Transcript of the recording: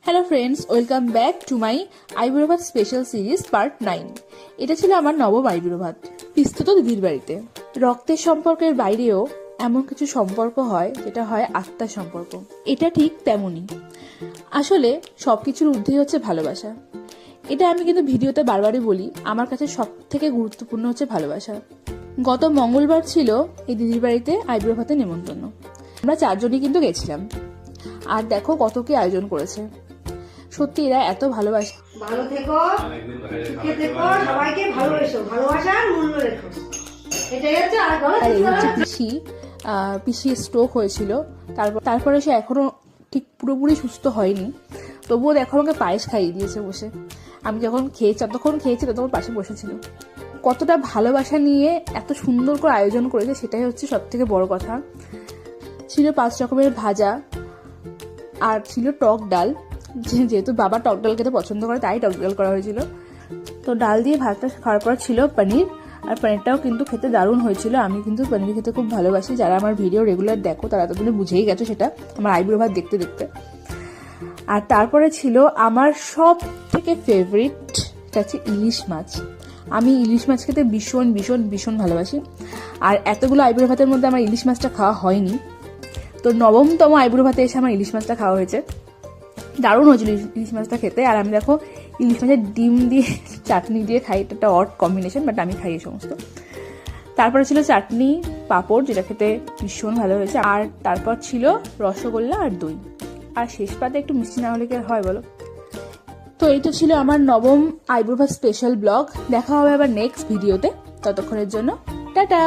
Hello friends, welcome back to my আইবুড়ো ভাত special series part 9। এটা ছিল আমার নবম আইবুড়ো ভাত, পিস্তুত দিদির বাড়িতে। রক্তের সম্পর্কের বাইরেও এমন কিছু সম্পর্ক হয় যেটা হয় আত্মার সম্পর্ক। এটা ঠিক তেমনই। আসলে সবকিছুর ঊর্ধ্বেই হচ্ছে ভালোবাসা। এটা আমি কিন্তু ভিডিওতে বারবারই বলি, আমার কাছে সব থেকে গুরুত্বপূর্ণ হচ্ছে ভালোবাসা। গত মঙ্গলবার ছিল এই দিদির বাড়িতে আইবুড়ো ভাতের নেমন্তন্ন। আমরা 4 জনই কিন্তু গেছিলাম। আর দেখো কত কি আয়োজন করেছে। সত্যি এরা এত ভালোবাসে। ভালো থেকো, সুখে থেকো, সবাইকে ভালোবেসো, ভালোবাসার মূল্য রেখো। এটাই হচ্ছে। আর এই হচ্ছে পিসি স্ট্রোক হয়েছিল, তারপরে সে এখনো ঠিক পুরোপুরি সুস্থ হয়নি। তবুও দেখো আমাকে পায়েস খাইয়ে দিয়েছে বসে। আমি যতক্ষণ খেয়েছি ততক্ষণ পাশে বসেছিল। কতটা ভালোবাসা নিয়ে এত সুন্দর করে আয়োজন করেছে সেটাই হচ্ছে সব থেকে বড় কথা। ছিল 5 রকমের ভাজা, আর ছিল টক ডাল। যেহেতু বাবা টক ডাল খেতে পছন্দ করে তাই টক ডাল করা হয়েছিল। তো ডাল দিয়ে ভাতটা খাওয়ার পর ছিল পনির, আর পনিরটাও কিন্তু খেতে দারুণ হয়েছিল। আমি কিন্তু পনির খেতে খুব ভালোবাসি। যারা আমার ভিডিও রেগুলার দেখো তারা এতদিনে বুঝেই গেছো সেটা, আমার আইবুড়ো ভাত দেখতে দেখতে। আর তারপরে ছিল আমার সব থেকে ফেভারিট, এটা হচ্ছে ইলিশ মাছ। আমি ইলিশ মাছ খেতে ভীষণ ভীষণ ভীষণ ভালোবাসি। আর এতগুলো আইবুড়ো ভাতের মধ্যে আমার ইলিশ মাছটা খাওয়া হয়নি। তো 9তম আইবুড়ো ভাতে এসে আমার ইলিশ মাছটা খাওয়া হয়েছে। দারুণ হয়েছিল ইলিশ মাছটা খেতে। আর আমি দেখো ইলিশ মাছের ডিম দিয়ে চাটনি দিয়ে খাই, এটা একটা অড কম্বিনেশন, বাট আমি খাই এই সমস্ত। তারপরে ছিল চাটনি, পাঁপড়, যেটা খেতে ভীষণ ভালো হয়েছে। আর তারপর ছিল রসগোল্লা আর দই। আর শেষ পাতে একটু মিষ্টি না হলে কি আর হয় বলো। তো এইটা ছিল আমার 9ম আইবুড়ো ভাত স্পেশাল ব্লগ। দেখা হবে আবার নেক্সট ভিডিওতে। ততক্ষণের জন্য টাটা।